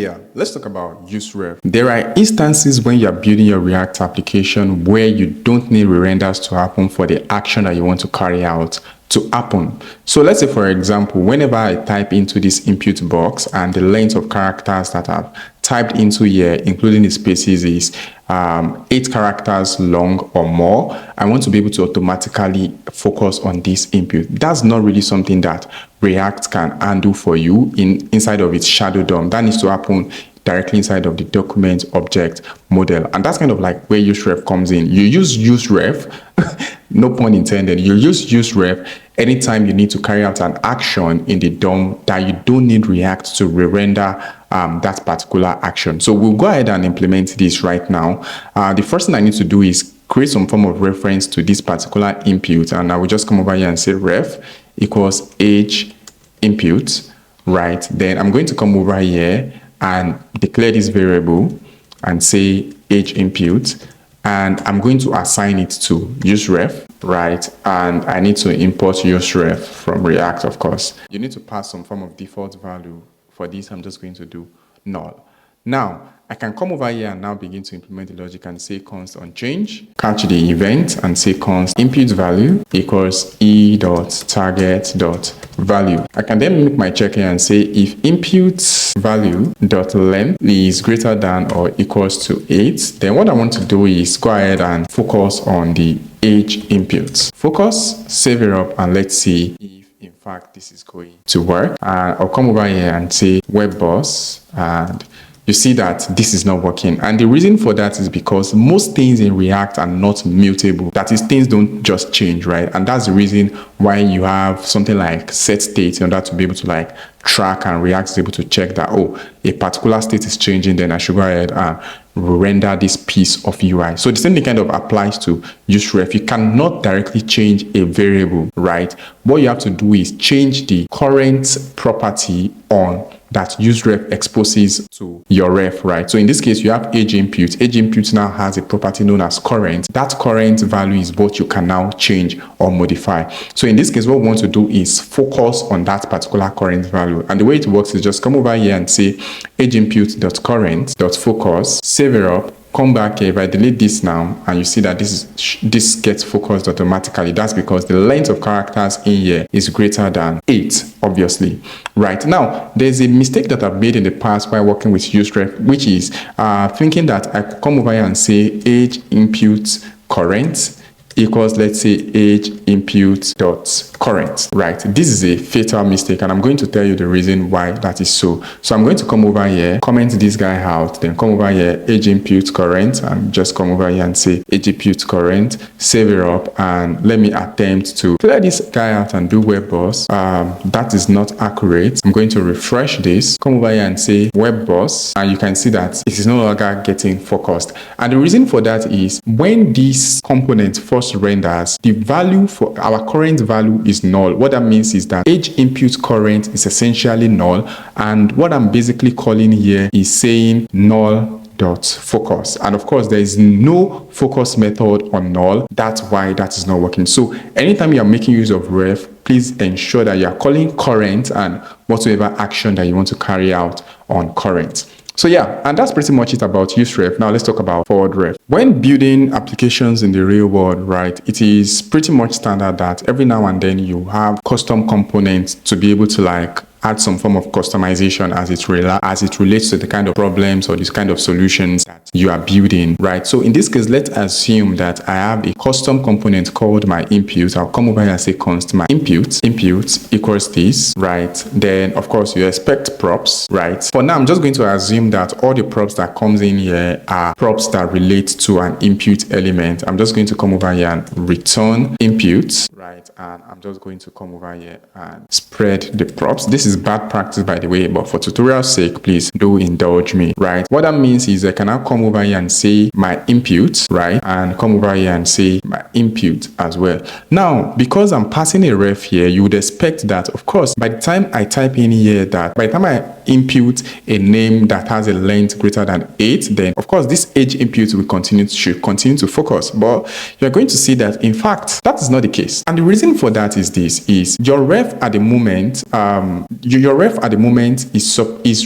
Yeah, let's talk about useRef. There are instances when you're building your React application where you don't need re-renders to happen for the action that you want to carry out to happen. So let's say, for example, whenever I type into this input box and the length of characters that I've typed into here, including the spaces, is 8 characters long or more, I want to be able to automatically focus on this input. That's not really something that React can handle for you inside of its shadow DOM. That needs to happen directly inside of the document object model. And that's kind of like where useRef comes in. You use useRef, no pun intended, you use useRef anytime you need to carry out an action in the DOM that you don't need React to re-render that particular action. So we'll go ahead and implement this right now. The first thing I need to do is create some form of reference to this particular input, and I will just come over here and say ref equals age input, right? Then I'm going to come over here and declare this variable and say age input, and I'm going to assign it to useRef, right? And I need to import useRef from React, of course. You need to pass some form of default value. For this, I'm just going to do null. Now, I can come over here and now begin to implement the logic and say const on change, catch the event and say const input value equals e.target.value. I can then make my check here and say if input value dot length is greater than or equals to 8, then what I want to do is go ahead and focus on the age inputs. Focus, save it up, and let's see if in fact this is going to work. I'll come over here and say web boss, and you see that this is not working. And the reason for that is because most things in React are not mutable. That is, things don't just change, right? And that's the reason why you have something like set state in order to be able to like track, and React is able to check that, oh, a particular state is changing, then I should go ahead and render this piece of UI. So the same thing kind of applies to useRef. You cannot directly change a variable, right? What you have to do is change the current property on that useRef exposes to your ref, right? So in this case, you have age input. Age input now has a property known as current. That current value is what you can now change or modify. So in this case, what we want to do is focus on that particular current value. And the way it works is just come over here and say age input.current.focus, save it up, come back here. If I delete this now, and you see that this gets focused automatically, that's because the length of characters in here is greater than 8, obviously. Right now, there's a mistake that I've made in the past while working with useRef, which is thinking that I could come over here and say age input current equals, let's say, age input dot current, right? This is a fatal mistake, and I'm going to tell you the reason why that is so. So I'm going to come over here, comment this guy out, then come over here, age input current, and just come over here and say age input current, save it up, and let me attempt to clear this guy out and do web boss. That is not accurate. I'm going to refresh this, come over here and say web boss, and you can see that it is no longer getting focused. And the reason for that is when this component first renders, the value for our current value is null. What that means is that age input current is essentially null, and what I'm basically calling here is saying null dot focus, and of course there is no focus method on null. That's why that is not working. So anytime you are making use of ref, please ensure that you are calling current and whatsoever action that you want to carry out on current. So yeah, and that's pretty much it about useRef. Now let's talk about forwardRef. When building applications in the real world, right, it is pretty much standard that every now and then you have custom components to be able to like add some form of customization as it relates to the kind of problems or this kind of solutions that you are building, right? So in this case, let's assume that I have a custom component called my input. I'll come over here and say const my input equals this, right? Then of course you expect props, right? For now, I'm just going to assume that all the props that comes in here are props that relate to an input element. I'm just going to come over here and return input, right? And I'm just going to come over here and spread the props. This is bad practice, by the way, but for tutorial sake, please do indulge me, right? What that means is I can now come over here and say my input, right? And come over here and say my input as well. Now, because I'm passing a ref here, you would expect that, of course, by the time I type in here that by the time I input a name that has a length greater than 8, then of course this age input will should continue to focus. But you're going to see that in fact that is not the case. And And the reason for that is this: is your ref at the moment, your ref at the moment is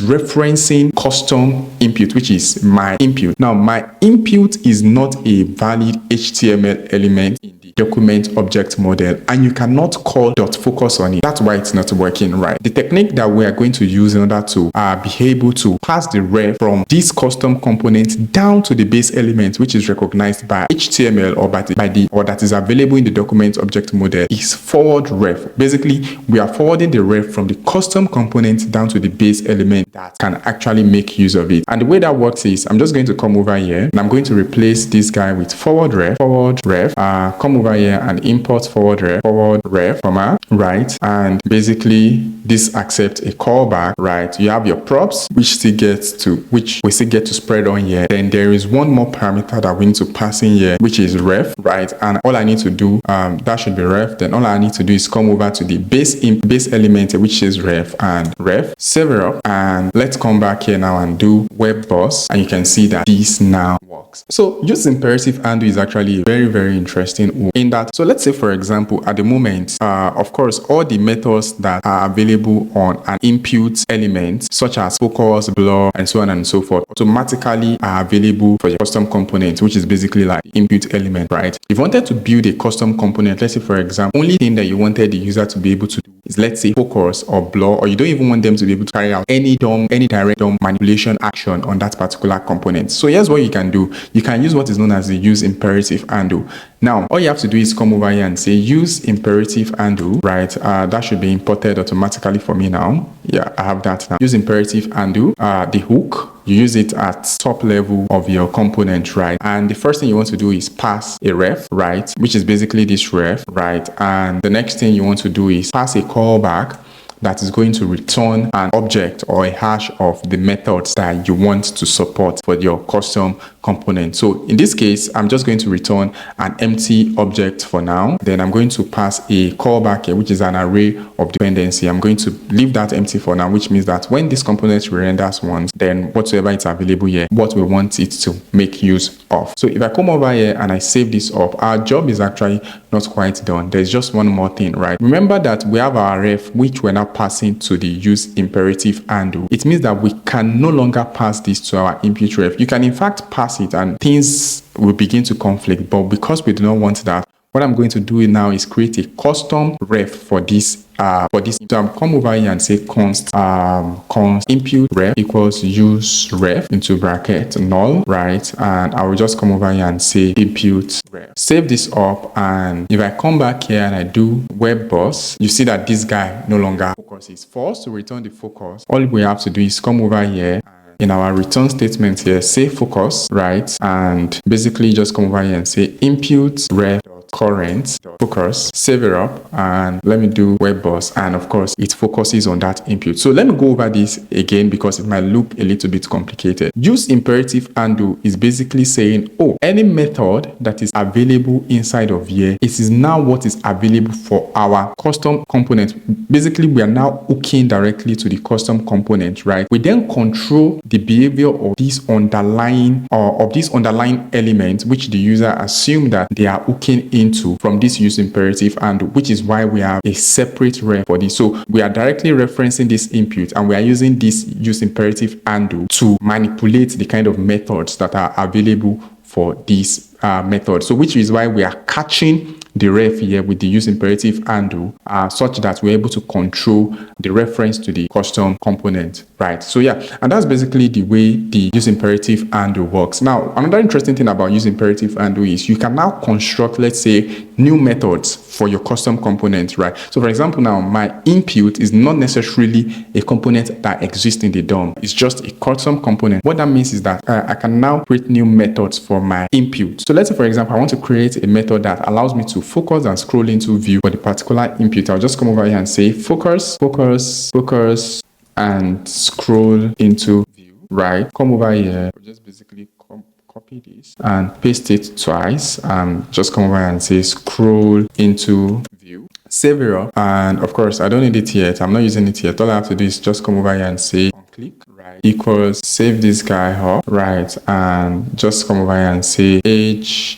referencing custom input, which is my input. Now, my input is not a valid HTML element in the document object model, and you cannot call .focus on it. That's why it's not working right. The technique that we are going to use in order to be able to pass the ref from this custom component down to the base element, which is recognized by HTML or or that is available in the document object model, is forwardRef. Basically, we are forwarding the ref from the custom component down to the base element that can actually make use of it. And the way that works is, I'm just going to come over here and I'm going to replace this guy with forwardRef. Come over here and import forwardRef, right? And basically, this accepts a callback, right? You have your props, which we still get to spread on here. Then there is one more parameter that we need to pass in here, which is ref, right? And all I need to do, that should be ref. Then all I need to do is come over to the base element, which is ref, and ref, save it up, and let's come back here now and do web boss, and you can see that this now works. So useImperativeHandle is actually very, very interesting in that. So let's say, for example, at the moment, of course, all the methods that are available on an input element, such as focus, blur, and so on and so forth, automatically are available for your custom component, which is basically like input element, right? If you wanted to build a custom component, let's say, for example, only thing that you wanted the user to be able to do is, let's say, focus or blur, or you don't even want them to be able to carry out any direct DOM manipulation action on that particular component. So here's what you can do. You can use what is known as the useImperativeHandle. Now, all you have to do is come over here and say useImperativeHandle, right? That should be imported automatically for me now. Yeah, I have that now. useImperativeHandle, the hook, you use it at top level of your component, right? And the first thing you want to do is pass a ref, right? Which is basically this ref, right? And the next thing you want to do is pass a callback that is going to return an object or a hash of the methods that you want to support for your custom component. So in this case, I'm just going to return an empty object for now. Then I'm going to pass a callback here, which is an array of dependency. I'm going to leave that empty for now, which means that when this component renders once, then whatsoever is available here, what we want it to make use of. So if I come over here and I save this up, our job is actually not quite done. There's just one more thing, right? Remember that we have our ref, which we're now passing to the useImperativeHandle. It means that we can no longer pass this to our input ref. You can in fact pass it and things will begin to conflict, but because we do not want that, what I'm going to do now is create a custom ref for this. So I'll come over here and say const input ref equals useRef into bracket null, right? And I will just come over here and say input ref. Save this up, and if I come back here and I do web boss, you see that this guy no longer focuses. For us to return the focus, all we have to do is come over here in our return statement here, say focus, right? And basically just come over here and say input ref current focus, save it up, and let me do web boss, and of course it focuses on that input. So let me go over this again because it might look a little bit complicated. useImperativeHandle is basically saying, oh, any method that is available inside of here, it is now what is available for our custom component. Basically, we are now hooking directly to the custom component, right? We then control the behavior of this underlying element, which the user assume that they are hooking into from this useImperativeHandle, which is why we have a separate ref for this. So we are directly referencing this input, and we are using this useImperativeHandle to manipulate the kind of methods that are available for this method. So which is why we are catching the ref here with the useImperativeHandle such that we're able to control the reference to the custom component, right? So yeah, and that's basically the way the useImperativeHandle works. Now, another interesting thing about useImperativeHandle is you can now construct, let's say, new methods for your custom component, right? So for example, now my input is not necessarily a component that exists in the DOM. It's just a custom component. What that means is that I can now create new methods for my input. So let's say, for example, I want to create a method that allows me to focus and scroll into view for the particular input. I'll just come over here and say focus, and scroll into view, right? Come over here, just basically copy this and paste it twice. Just come over here and say scroll into view. Save it up, and of course I don't need it yet. I'm not using it yet. All I have to do is just come over here and say click, right, equals, save this guy up, right, and just come over here and say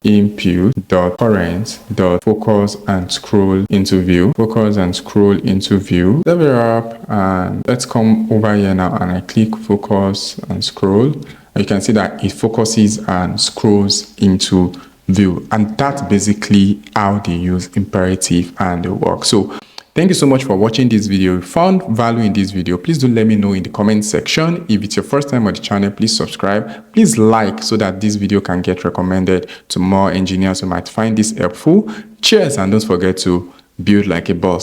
input.current.focus and scroll into view, focus and scroll into view. Level it up, and let's come over here now and I click focus and scroll. You can see that it focuses and scrolls into view, and that's basically how the use imperative handle works. So thank you so much for watching this video. If you found value in this video, please do let me know in the comment section. If it's your first time on the channel, please subscribe. Please like so that this video can get recommended to more engineers who might find this helpful. Cheers, and don't forget to build like a boss.